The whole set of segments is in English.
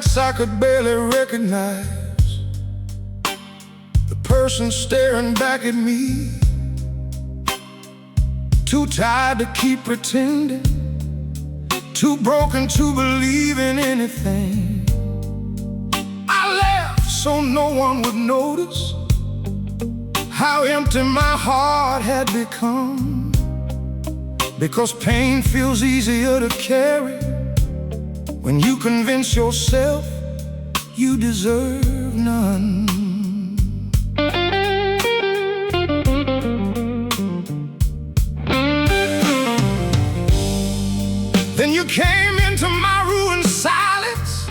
nights I could barely recognize the person staring back at me. Too tired to keep pretending, too broken to believe in anything. I laughed so no one would notice how empty my heart had become. Because pain feels easier to carry when you convince yourself you deserve none. Then you came into my ruined silence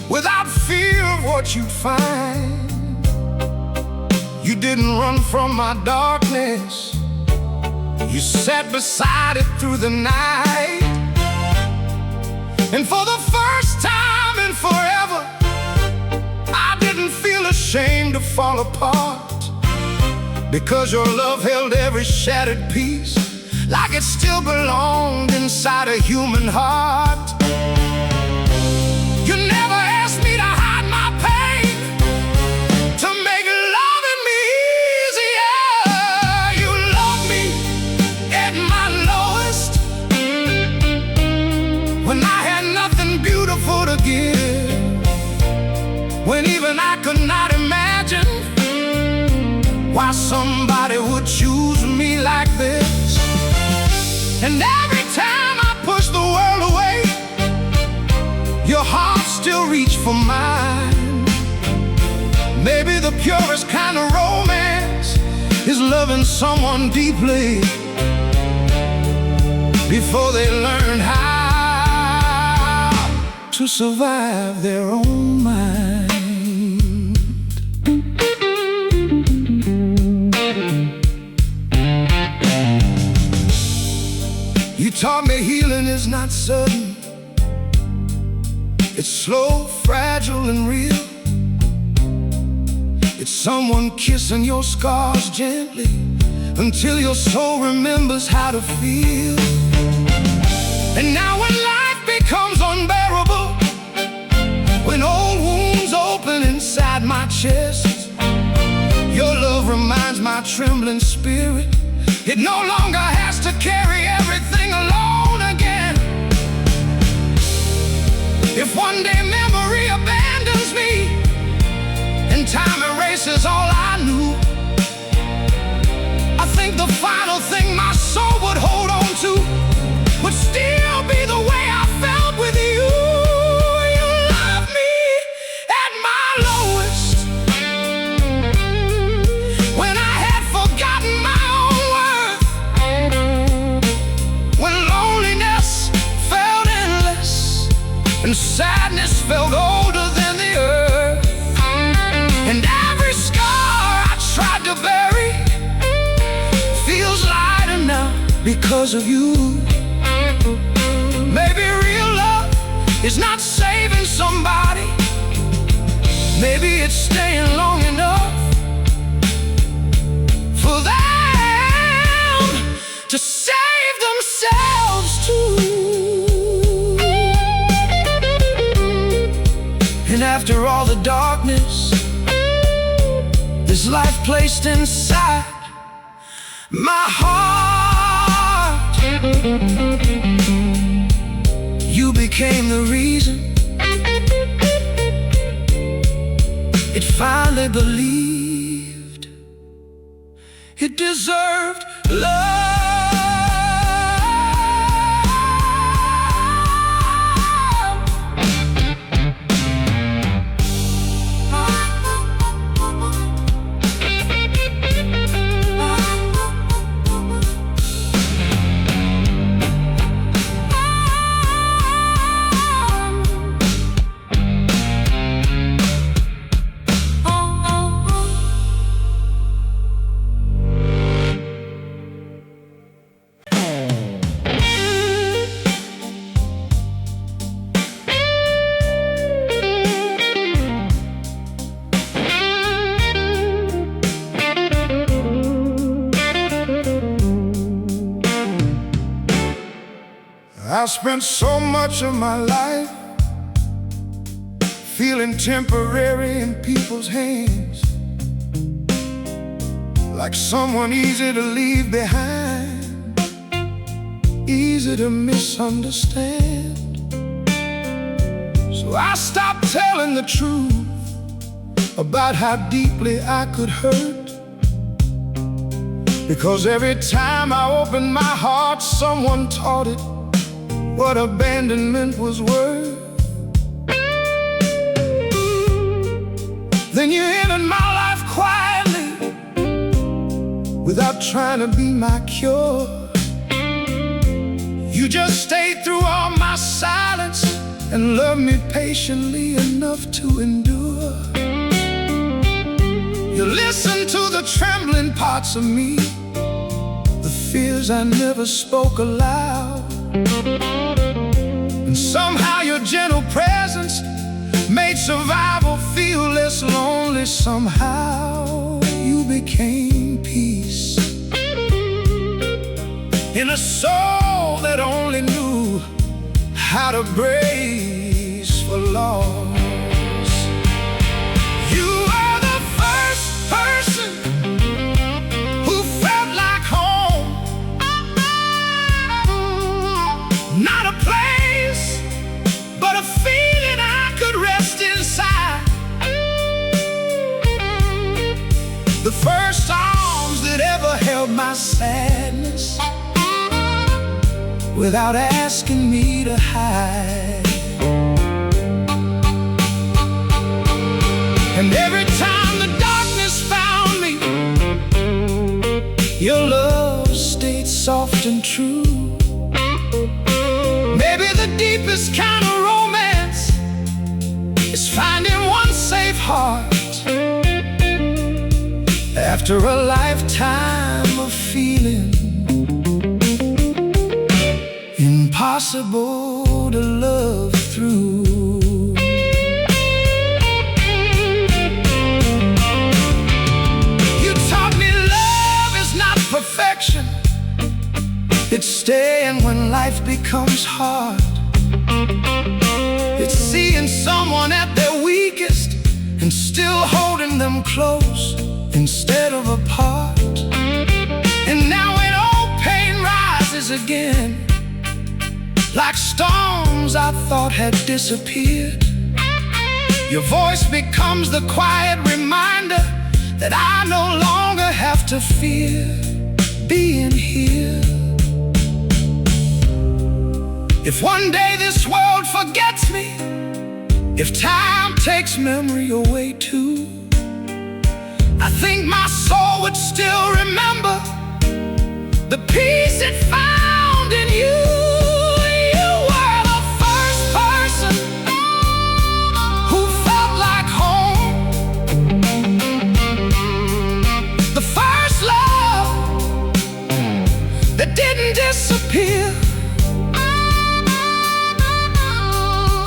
without fear of what you'd find. You didn't run from my darkness, you sat beside it through the night. And for the first time in forever, I didn't feel ashamed to fall apart, because your love held every shattered piece like it still belonged inside a human heart. You never asked me to hide my pain, to make loving me easier. You loved me at my lowest, when I had nothing beautiful to give, when even I could not imagine why somebody would choose me like this. And every time I push the world away, your heart still reached for mine. Maybe the purest kind of romance is loving someone deeply before they learn how to survive their own mind. You taught me healing is not sudden, it's slow, fragile, and real. It's someone kissing your scars gently until your soul remembers how to feel. And now when life becomes unbearable, when old wounds open inside my chest, your love reminds my trembling spirit it no longer has to carry everything alone again. If one day memory abandons me and time erases all I knew, I think the final thing my soul would hold on to would still be the way I felt with you. You loved me at my lowest, when I had forgotten my own worth, when loneliness felt endless and sadness felt older than the earth. And every scar I tried to bury feels lighter now because of you. Maybe real love is not saving somebody, maybe it's staying long enough for them to save themselves too. And after all the darkness this life placed inside my heart, you became the reason it finally believed it deserved love. I spent so much of my life feeling temporary in people's hands, like someone easy to leave behind, easy to misunderstand. So I stopped telling the truth about how deeply I could hurt, because every time I opened my heart, someone taught it what abandonment was worth. Then you entered my life quietly, without trying to be my cure. You just stayed through all my silence and loved me patiently enough to endure. You listened to the trembling parts of me, the fears I never spoke aloud. And somehow your gentle presence made survival feel less lonely. Somehow you became peace in a soul that only knew how to brace for loss. You are the first person who felt like home, not a place, but a feeling I could rest inside. The first arms that ever held my sadness without asking me to hide. And every time the darkness found me, your love stayed soft and true. Maybe the deepest kind of romance is finding one safe heart after a lifetime of feeling impossible to love through. You taught me love is not perfection, it's staying when life becomes hard. It's seeing someone at their weakest and still holding them close instead of apart. And now when old pain rises again, like storms I thought had disappeared, your voice becomes the quiet reminder that I no longer have to fear being here. If one day this world forgets me, if time takes memory away too, I think my soul would still remember the peace it found in you. You were the first person who felt like home, the first love that didn't disappear,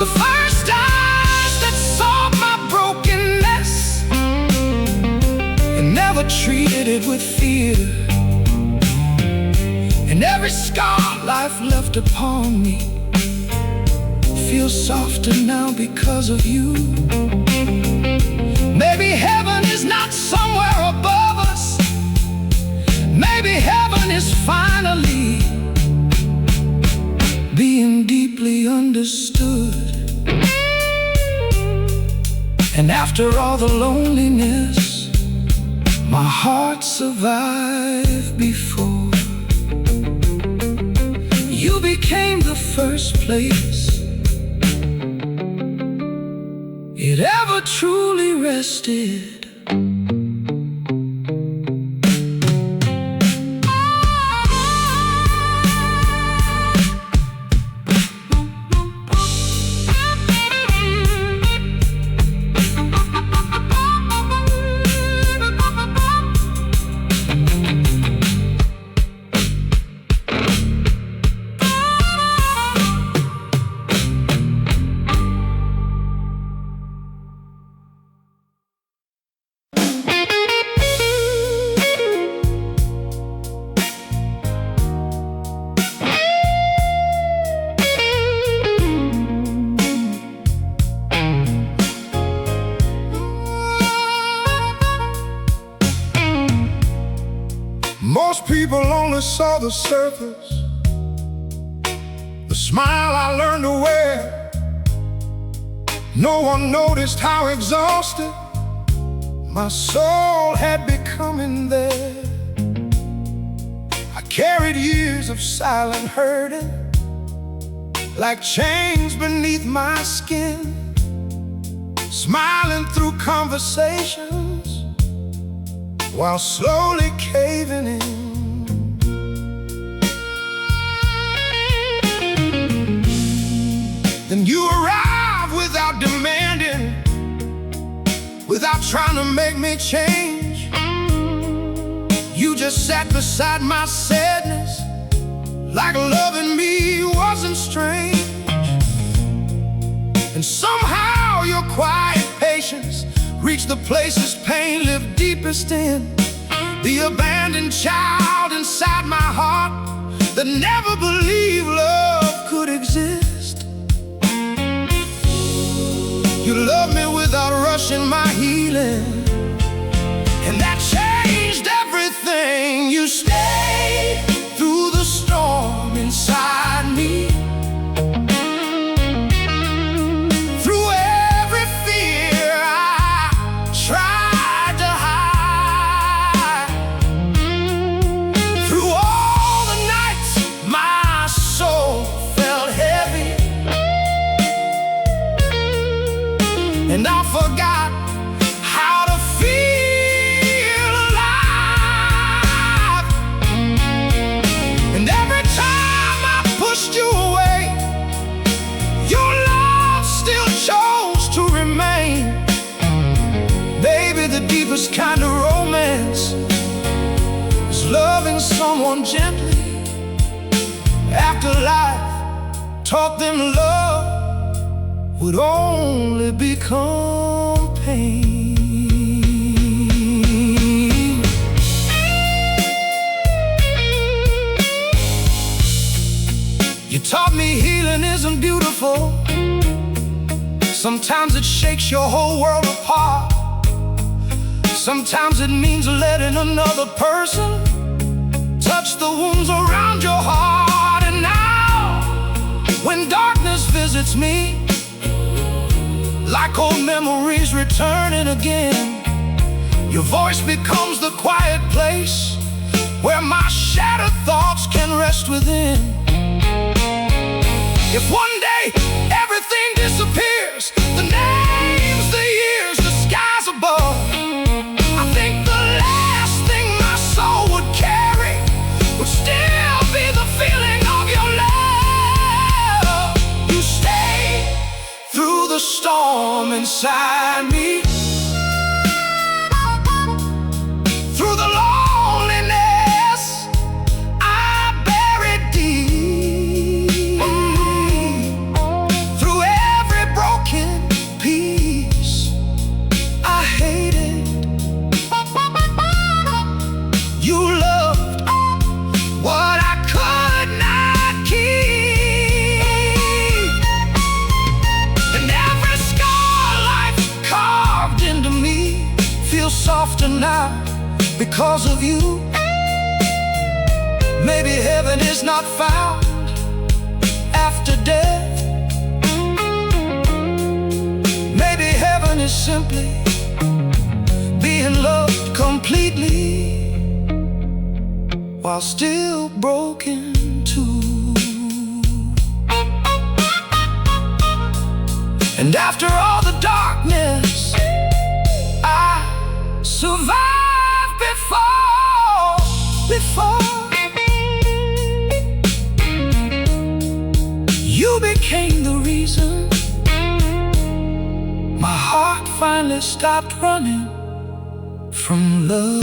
the first eyes that saw my brokenness and never treated it with fear. And every scar life left upon me feels softer now because of you. Maybe heaven is not somewhere above us, maybe heaven is finally being deeply understood. And after all the loneliness, my heart survived before. You became the first place it ever truly rested. saw the surface, the smile I learned to wear. No one noticed how exhausted my soul had become in there. I carried years of silent hurting, like chains beneath my skin, smiling through conversations while slowly caving in. Then you arrived without demanding, without trying to make me change. You just sat beside my sadness, like loving me wasn't strange. And somehow your quiet patience reached the places pain lived deepest in. The abandoned child inside my heart that never believed love could exist. You loved me without rushing my healing, and that changed everything. You stayed through the storm inside me, through every fear I tried to hide, through all the nights my soul felt heavy, and I forgot how to feel alive. And every time I pushed you away, your love still chose to remain. Baby, the deepest kind of romance is loving someone gently after life taught them love would only become pain. You taught me healing isn't beautiful. Sometimes it shakes your whole world apart. Sometimes it means letting another person touch the wounds around your heart. And now, when darkness visits me, like old memories returning again, your voice becomes the quiet place where my shattered thoughts can rest within. If one day everything disappears, the names, the years, the skies above, I think the last thing my soul would carry would still be the feeling of your love. You stayed through the storm inside me, through the loneliness I buried deep, through every broken piece I hated. You loved what I could not keep, and every scar life carved into me feels softer now because of you. Maybe heaven is not found after death. Maybe heaven is simply being loved completely while still broken too. And after all the darkness I survived before you became the reason my heart finally stopped running from love.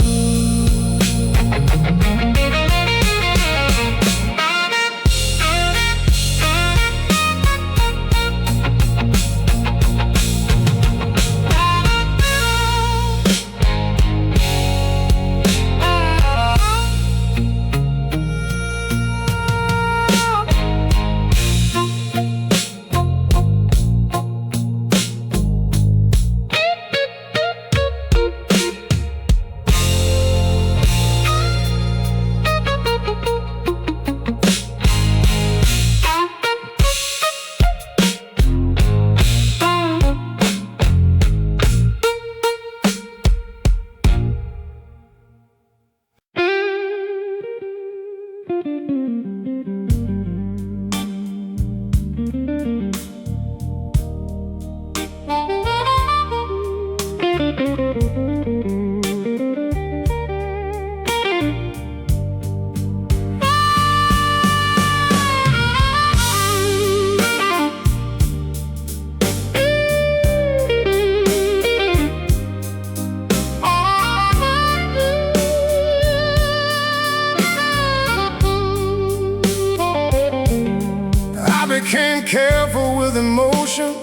became careful with emotions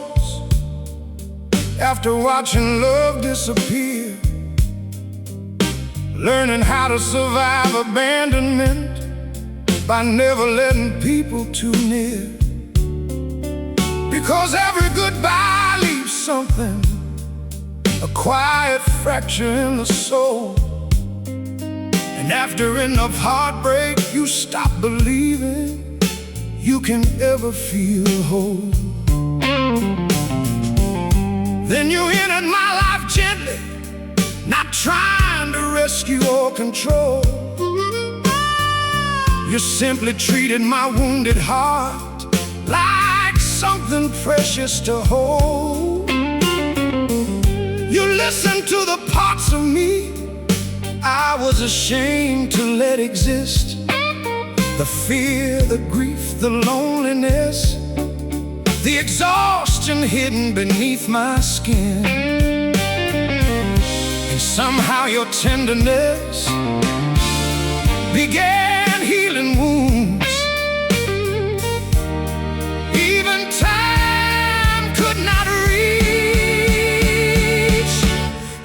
after watching love disappear, learning how to survive abandonment by never letting people too near. Because every goodbye leaves something, a quiet fracture in the soul. And after enough heartbreak, you stop believing you can ever feel whole. Then you entered my life gently, not trying to rescue or control. You simply treated my wounded heart like something precious to hold. You listened to the parts of me I was ashamed to let exist. The fear, the grief, the loneliness, the exhaustion hidden beneath my skin. And somehow your tenderness began healing wounds even time could not reach.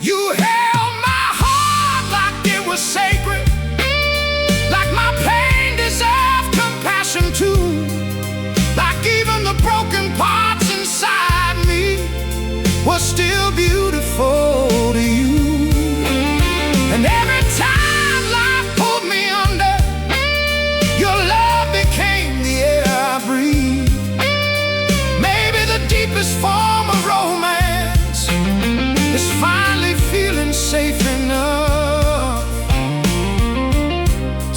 You held my heart like it was sacred, like my pain deserved compassion too, like even the broken parts inside me were still beautiful to you. And every time life pulled me under, your love became the air I breathe. Maybe the deepest form of romance is finally feeling safe enough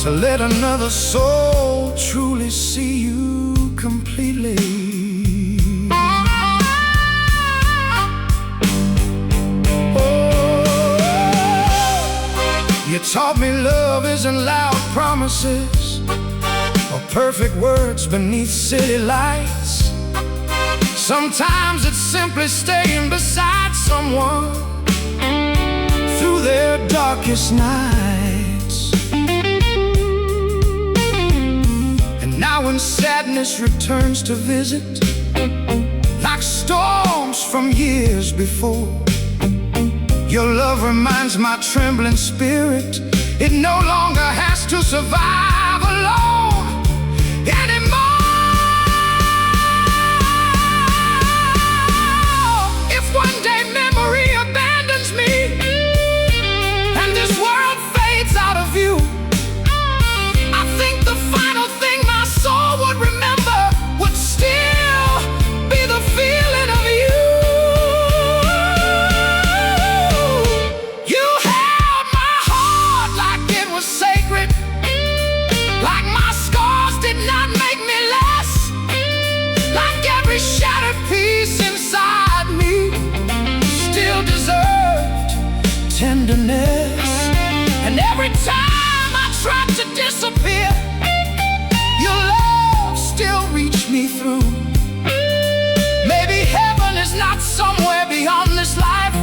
to let another soul truly see you completely. You taught me love isn't loud promises or perfect words beneath city lights. Sometimes it's simply staying beside someone through their darkest nights. And now when sadness returns to visit, like storms from years before, your love reminds my trembling spirit it no longer has to survive alone anymore. If one day memory abandons me and this world fades out of view, I think the final thing my soul would remember would still be the feeling of you. Shattered piece inside me still deserved tenderness. And every time I tried to disappear, your love still reached me through. Maybe heaven is not somewhere beyond this life.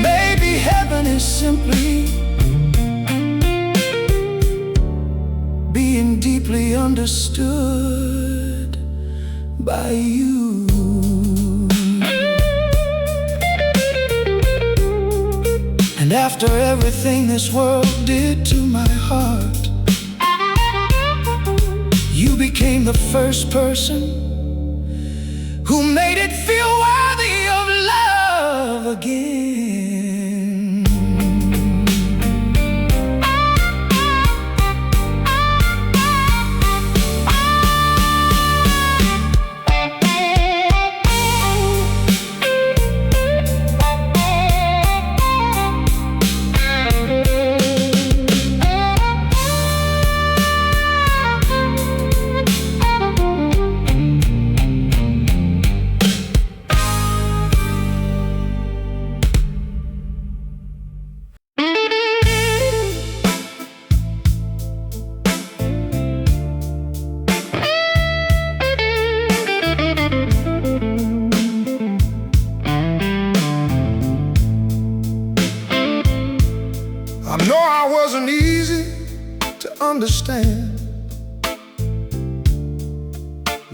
Maybe heaven is simply being deeply understood by you. And after everything this world did to my heart, you became the first person who made it feel worthy of love again. I know I wasn't easy to understand.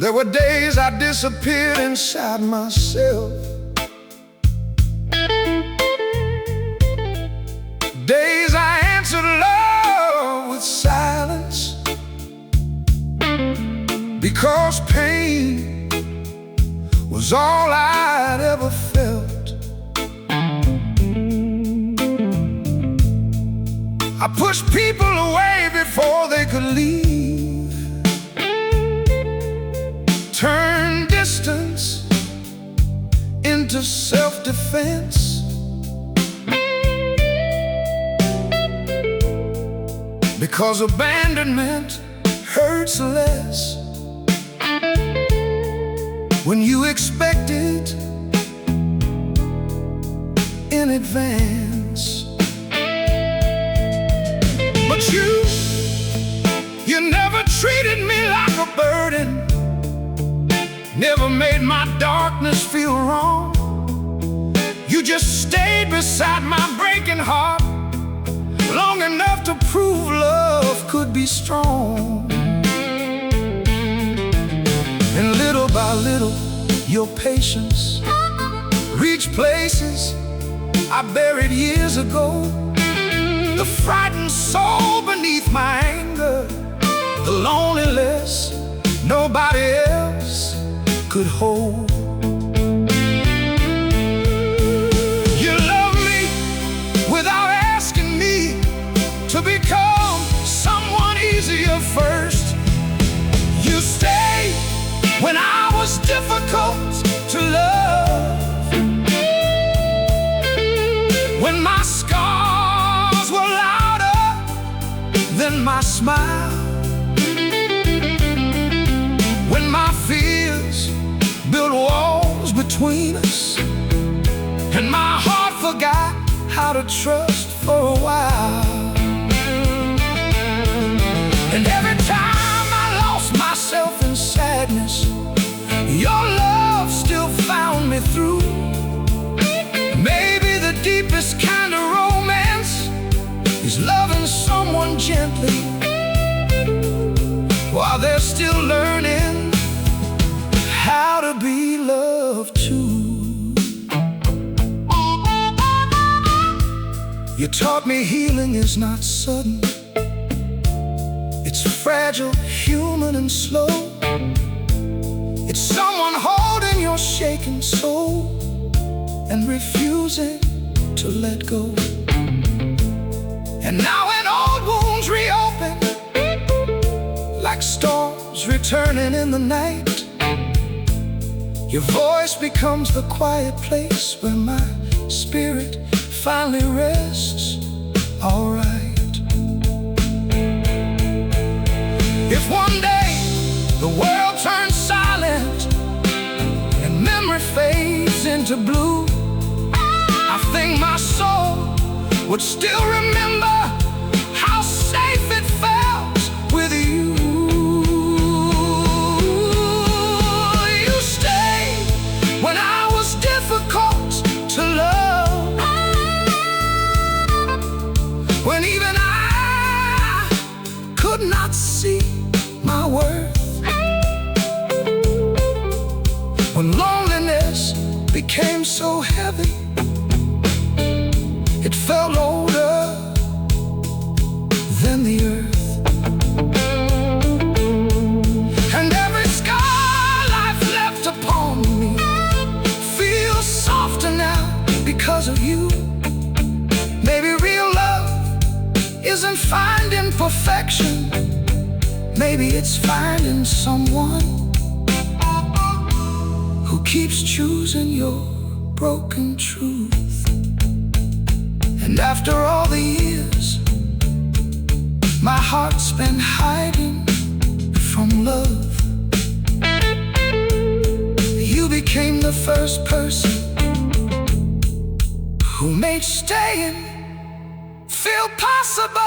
There were days I disappeared inside myself, days I answered love with silence, because pain was all I'd ever felt. I pushed people away before they could leave, turned distance into self-defense, because abandonment hurts less when you expect it in advance. But you never treated me like a burden, never made my darkness feel wrong. You just stayed beside my breaking heart long enough to prove love could be strong. And little by little, your patience reached places I buried years ago. The frightened soul beneath my anger, the loneliness nobody else could hold. You love me without asking me to become someone easier first. You stayed when I was difficult to love, when my scars were louder than my smile, when my fears built walls between us, and my heart forgot how to trust for a while. And every time I lost myself in sadness, your love still found me through. Maybe the deepest kind of romance is loving someone gently while they're still learning how to be loved too. You taught me healing is not sudden, it's fragile, human, and slow. It's someone holding your shaken soul and refusing to let go. And now when old wounds reopen, like storms returning in the night, your voice becomes the quiet place where my spirit finally rests alright. If one day the world turns silent and memory fades into blue, I think my soul would still remember how safe it felt with you. You stayed when I was difficult to love, when even I could not see my worth, when loneliness became so heavy it felt older than the earth. And every scar life left upon me feels softer now because of you. Maybe real love isn't finding perfection, maybe it's finding someone who keeps choosing your broken truth. And after all the years my heart's been hiding from love, you became the first person who made staying feel possible.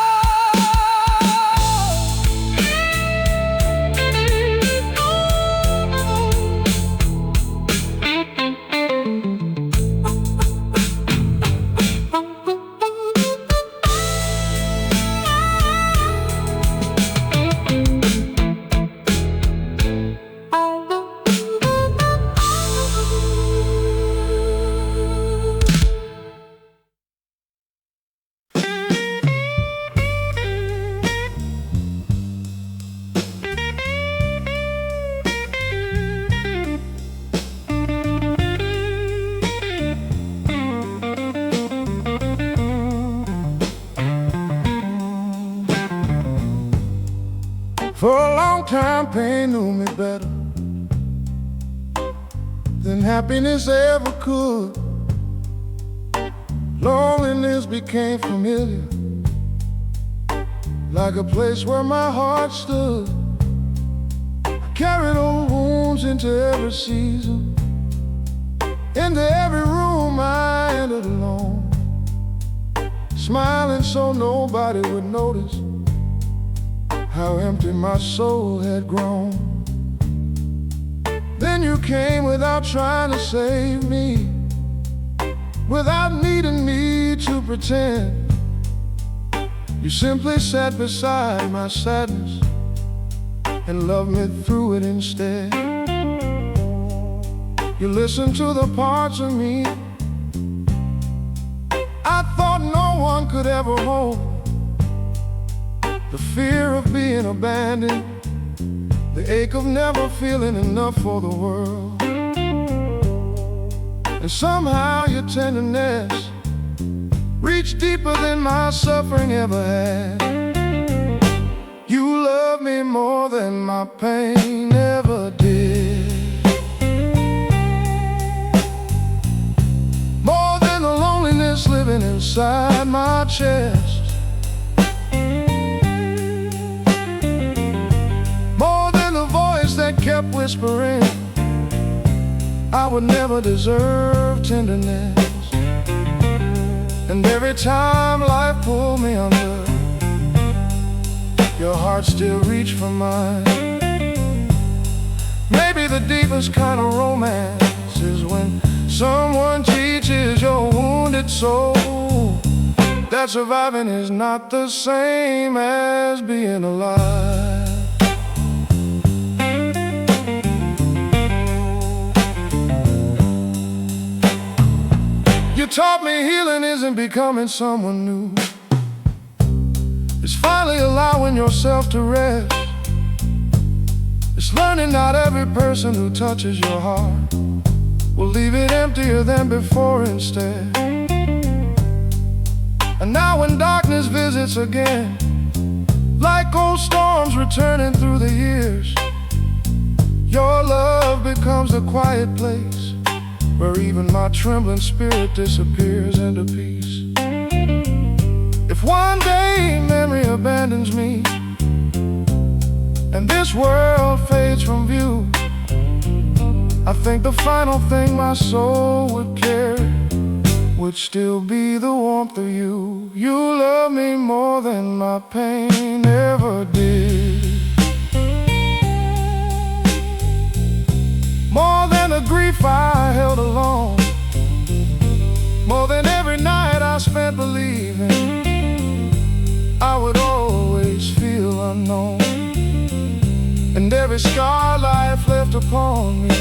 nobody knew me better than happiness ever could. Loneliness became familiar, like a place where my heart stood. I carried old wounds into every season, into every room I entered alone, smiling so nobody would notice how empty my soul had grown. Then you came without trying to save me, without needing me to pretend. You simply sat beside my sadness and loved me through it instead. You listened to the parts of me I thought no one could ever hold. The fear of being abandoned, the ache of never feeling enough for the world. And somehow your tenderness reached deeper than my suffering ever had. You love me more than my pain ever did, more than the loneliness living inside my chest, more than the voice that kept whispering I would never deserve tenderness. And every time life pulled me under, your heart still reached for mine. Maybe the deepest kind of romance is when someone teaches your wounded soul that surviving is not the same as being alive. You taught me healing isn't becoming someone new. It's finally allowing yourself to rest. It's learning not every person who touches your heart will leave it emptier than before instead. And now when darkness visits again, like old storms returning through the years, your love becomes a quiet place where even my trembling spirit disappears into peace. If one day memory abandons me and this world fades from view, I think the final thing my soul would carry would still be the warmth of you. You love me more than my pain ever did, more than the grief I held alone, more than every night I spent believing I would always feel unknown. And every scar life left upon me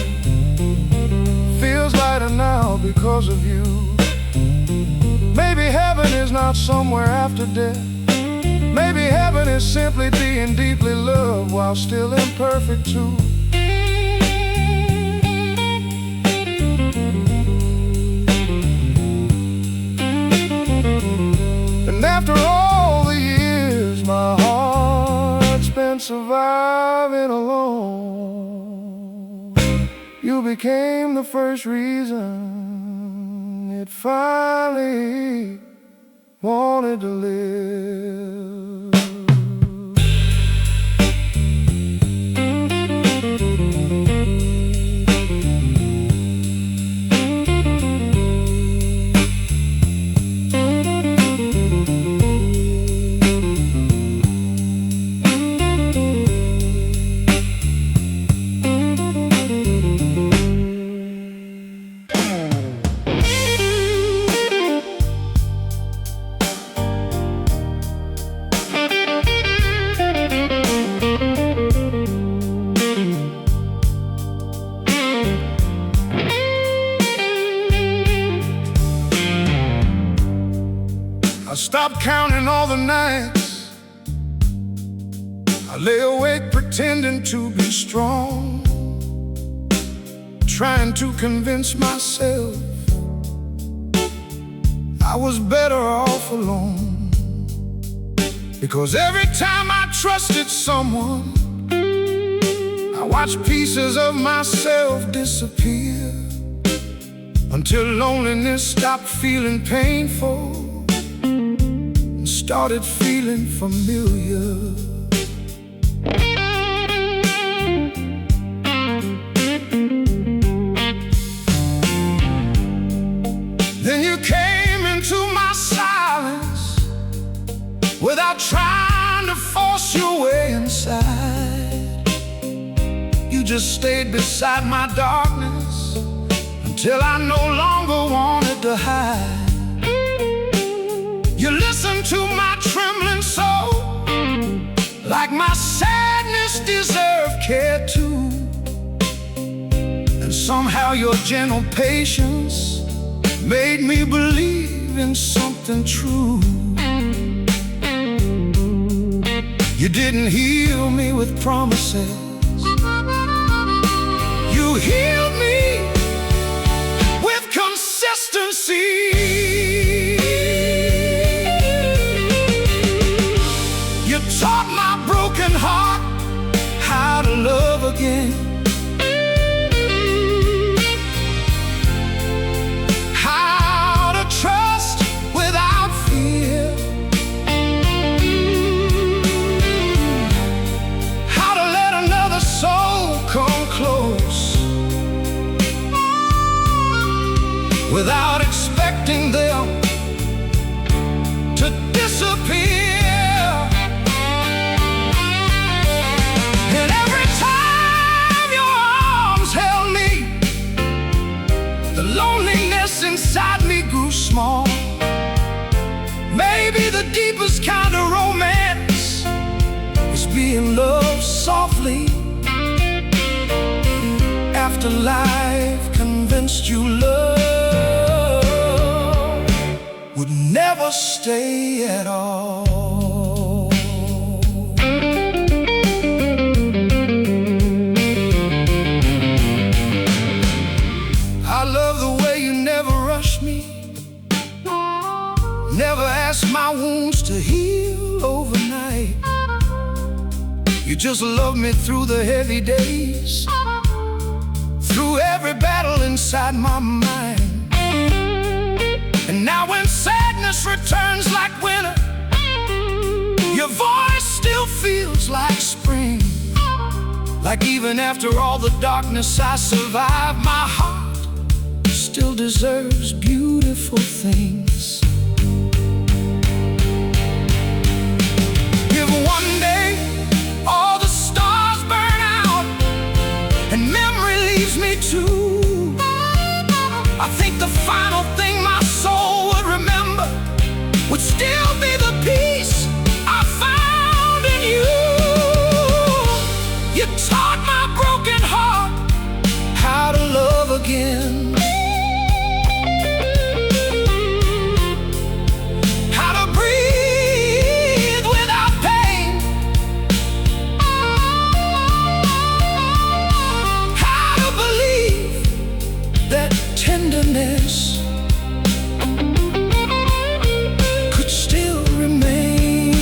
feels lighter now because of you. Maybe heaven is not somewhere after death. Maybe heaven is simply being deeply loved while still imperfect too. And after all the years my heart's been surviving alone, you became the first reason it finally wanted to live. I stopped counting all the nights I lay awake pretending to be strong, trying to convince myself I was better off alone. Because every time I trusted someone, I watched pieces of myself disappear until loneliness stopped feeling painful and started feeling familiar. Then you came into my silence without trying to force your way inside. You just stayed beside my darkness until I no longer wanted to hide. You listened to my trembling soul like my sadness deserved care too. And somehow your gentle patience made me believe in something true. You didn't heal me with promises. You healed me with consistency. You taught my broken heart how to love again. Without expecting them to disappear. And every time your arms held me, the loneliness inside me grew small. Maybe the deepest kind of romance is being loved softly after life convinced you love would never stay at all. I love the way you never rushed me, never asked my wounds to heal overnight. You just loved me through the heavy days, through every battle inside my mind. And now when sadness returns like winter, your voice still feels like spring. Like even after all the darkness I survived, my heart still deserves beautiful things. If one day all the stars burn out and memory leaves me too, I think the final thing my soul would remember would still be the peace I found in you. You taught my broken heart how to love again, how to breathe without pain, how to believe that tenderness could still remain.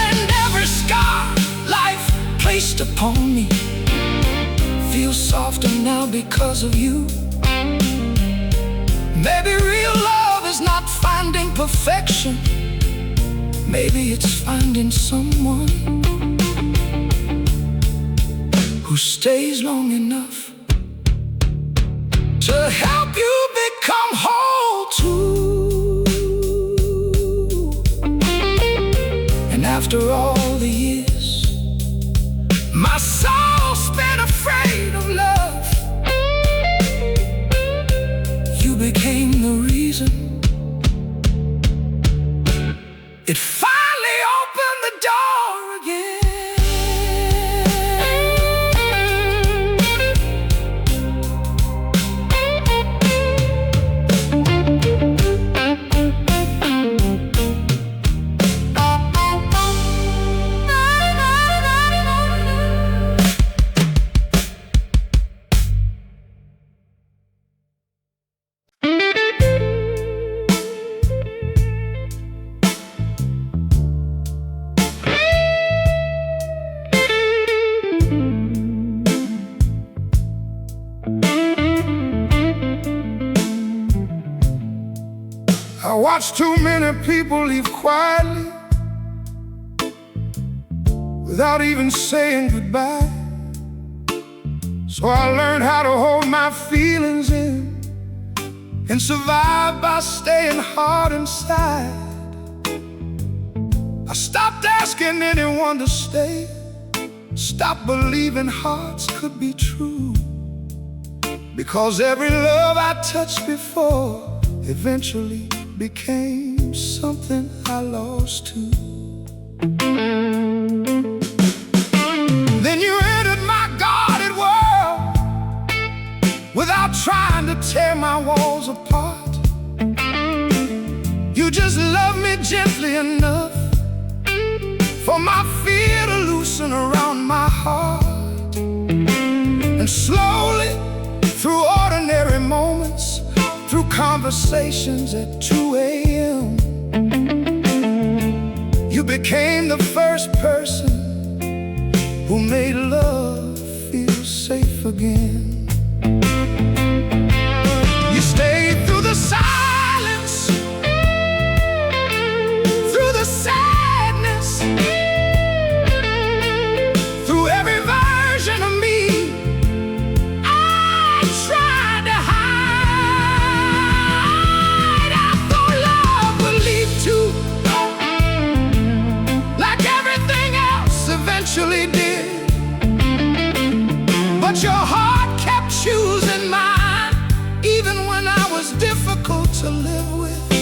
And every scar life placed upon me feels softer now because of you. Maybe real love is not finding perfection, maybe it's finding someone who stays long enough to help you become whole too. And after all the years my soul's been afraid of love, you became the reason. It finally opened the door again. watched too many people leave quietly without even saying goodbye. So I learned how to hold my feelings in and survive by staying hard inside. I stopped asking anyone to stay, stopped believing hearts could be true, because every love I touched before eventually became something I lost too. Then you entered my guarded world without trying to tear my walls apart. You just loved me gently enough for my fear to loosen around my heart. And slowly, through ordinary moments, through conversations at 2 a.m., you became the first person who made love feel safe again. You stayed through the silence, through the sadness, through every version of me I tried to hide. I thought love would lead to, like everything else eventually did. But your heart kept choosing mine, even when I was difficult to live with.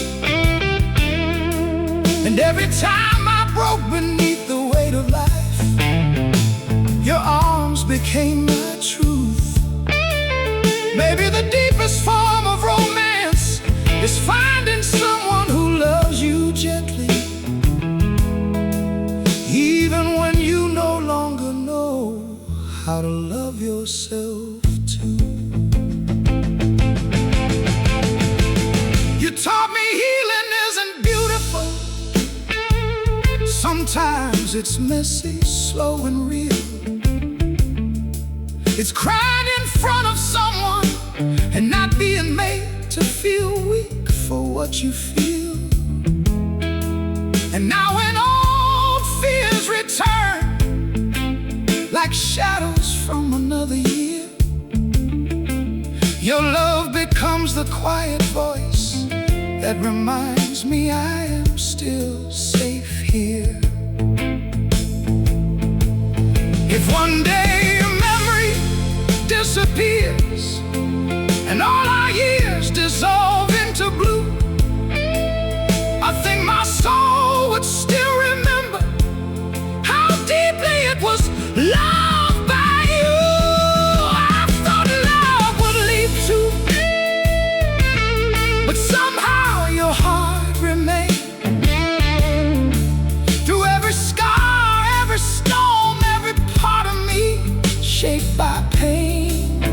And every time I broke beneath the weight of life, your arms became my truth. Maybe the deepest form of romance is finding someone who loves you gently, even when you no longer know how to love yourself too. You taught me healing isn't beautiful. Sometimes it's messy, slow and real. It's crying in front of someone and not being made to feel weak for what you feel. And now when old fears return like shadows from another year, your love becomes the quiet voice that reminds me I am still safe here. If one day your memory disappears and all our years dissolve into blue, I think my soul would still remember how deeply it was loved by you. I thought love would leave too, but somehow your heart remained. Through every scar, every storm, every part of me shaped by pain,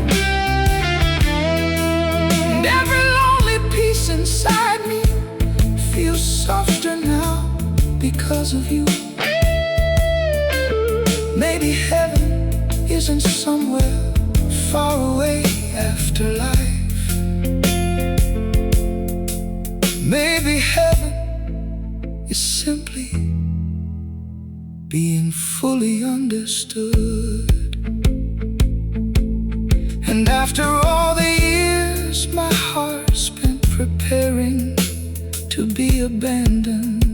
and every lonely piece inside me feels softer now because of you. Maybe heaven isn't somewhere far away after life. Maybe heaven is simply being fully understood. And after all the years my heart spent preparing to be abandoned,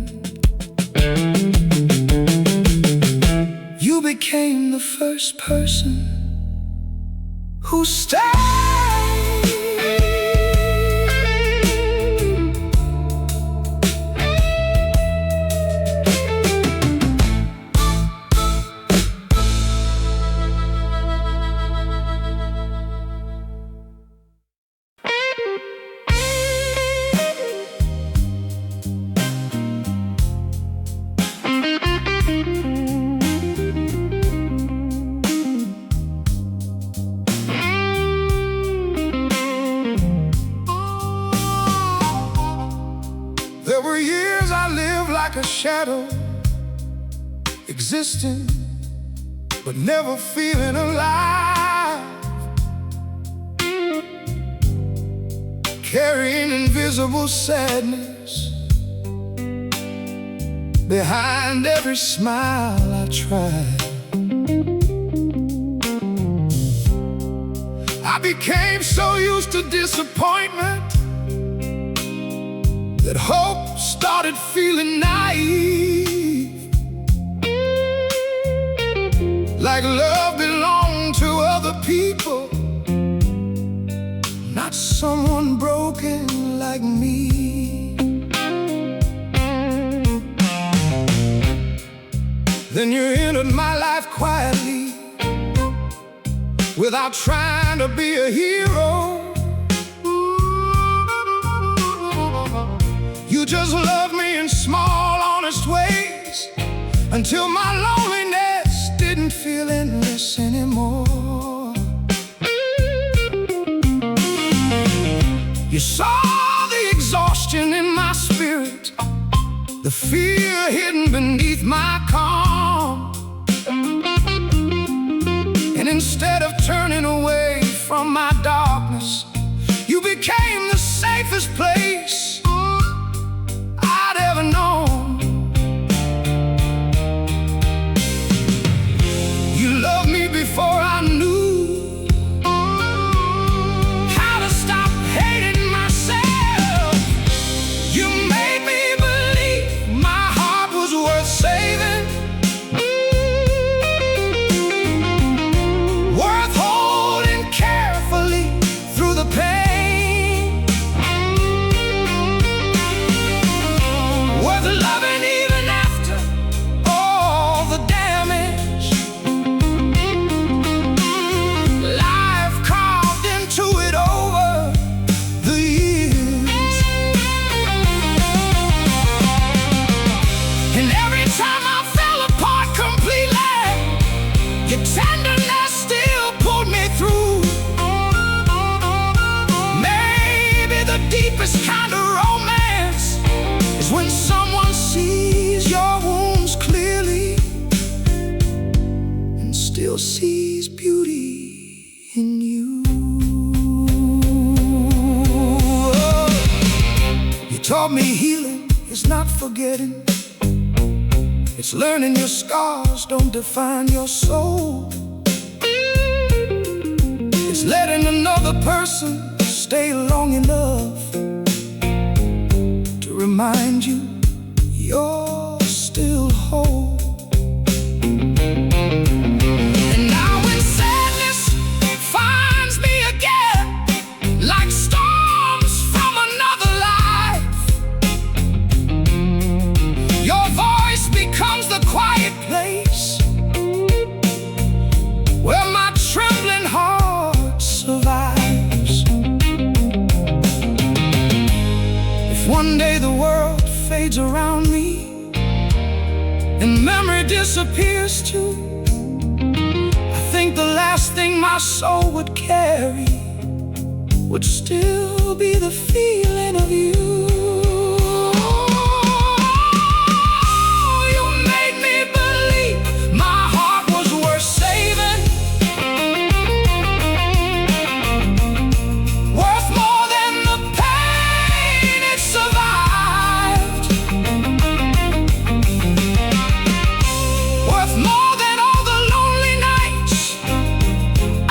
you became the first person who stayed. There were years I lived like a shadow, existing but never feeling alive. carrying invisible sadness behind every smile I try. I became so used to disappointment that hope started feeling naive, like love belonged to other people, not someone broken like me. Then you entered my life quietly, without trying to be a hero. You just loved me in small, honest ways, until my loneliness didn't feel endless anymore. You saw the exhaustion in my spirit, the fear hidden beneath my calm. And instead of turning away from my darkness, you became the safest place I'd ever known. You loved me before I knew how to stop hating myself. You made me believe my heart was worth saving, worth holding carefully through the pain, worth loving even after all the damage life carved into it over the years. And every time I fell apart completely, your tenderness still pulled me through. Maybe the deepest kind of romance is when someone sees your wounds clearly and still sees beauty in you. You taught me healing is not forgetting, it's learning your scars don't define your soul. It's letting another person stay long enough to remind you you're still whole. And now when sadness finds me again, like storms from another life, your voice becomes the quiet place where my trembling heart survives. If one day the world fades around me and memory disappears too, I think the last thing my soul would carry would still be the feeling of you. You made me believe my heart was worth saving, worth more than the pain it survived, worth more than all the lonely nights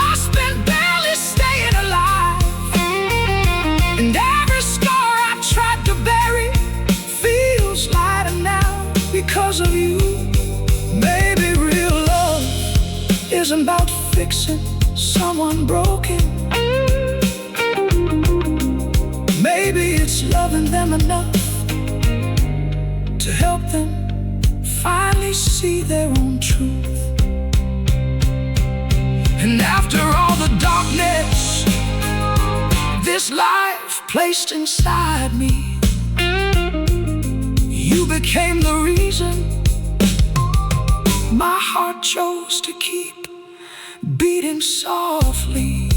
I spent barely staying alive. And every scar I tried to bury feels lighter now because of you. Maybe real love isn't about fixing someone broken. Maybe it's loving them enough to help them finally see their own truth. And after all the darkness this life placed inside me, you became the reason my heart chose to keep beating softly.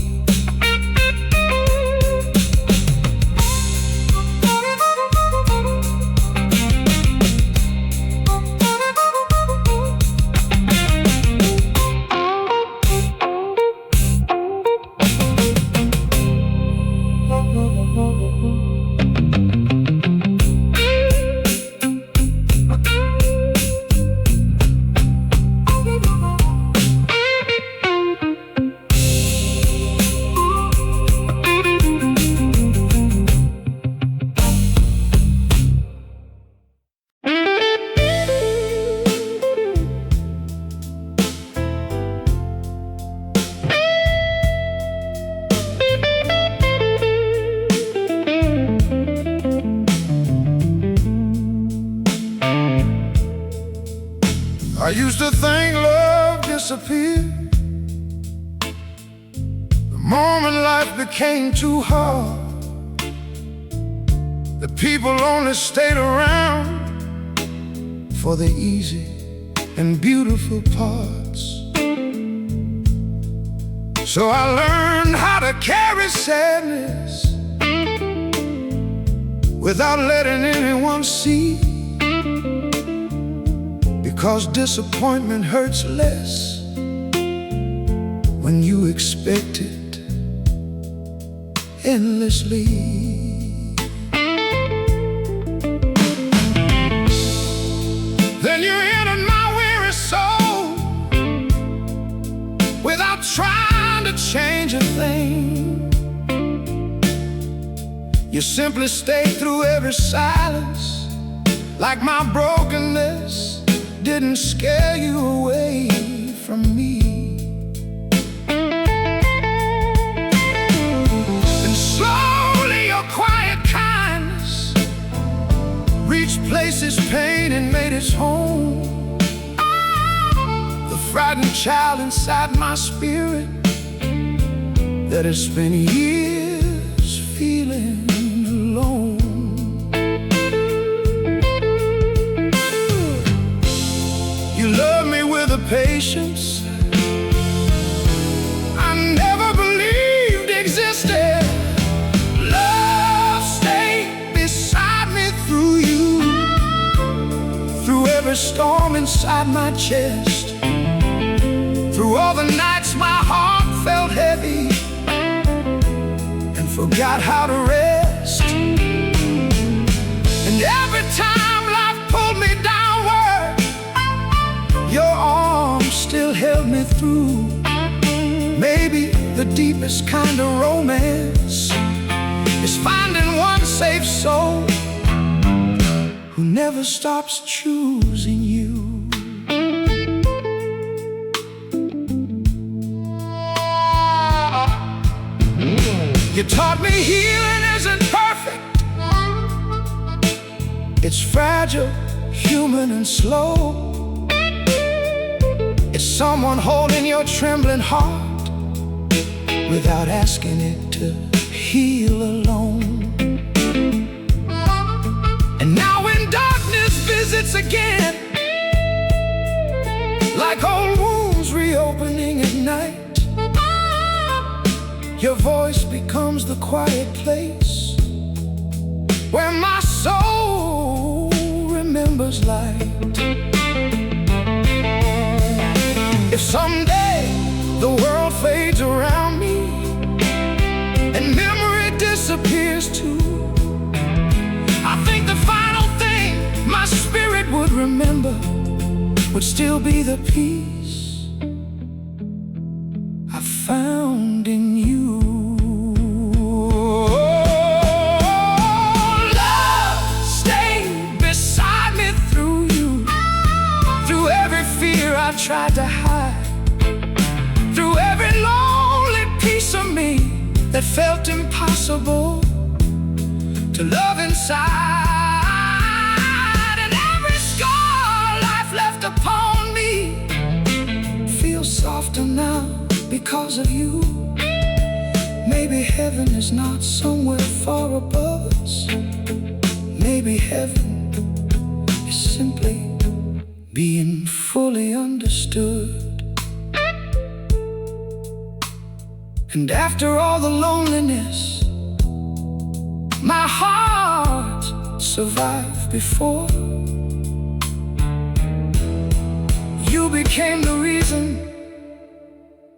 life became too hard, the people only stayed around for the easy and beautiful parts. So I learned how to carry sadness without letting anyone see, because disappointment hurts less when you expect it endlessly. Then you entered my weary soul without trying to change a thing. You simply stayed through every silence, like my brokenness didn't scare you away from me. And slowly your quiet kindness reached places pain and made its home. The frightened child inside my spirit that has spent years feeling alone. You love me with a patience I never believed existed. Love stayed beside me through you, through every storm inside my chest, through all the nights my heart felt heavy and forgot how to rest. And every time life pulled me downward, your arms still held me through. Maybe the deepest kind of romance is finding one safe soul who never stops choosing you. You taught me healing isn't perfect. It's fragile, human, and slow. It's someone holding your trembling heart without asking it to heal alone. And now when darkness visits again, like old wounds reopening at night, your voice becomes the quiet place where my soul remembers light. If someday the world fades around me and memory disappears too, I think the final thing my spirit would remember would still be the peace I found in you. I tried to hide, through every lonely piece of me that felt impossible to love inside. And every scar life left upon me feels softer now because of you. Maybe heaven is not somewhere far above us. Maybe heaven is simply being fully understood. And after all the loneliness my heart survived before, you became the reason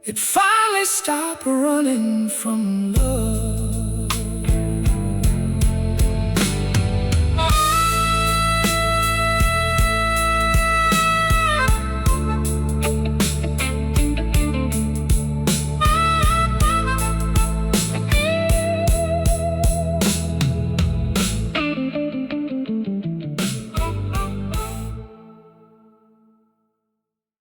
it finally stopped running from love.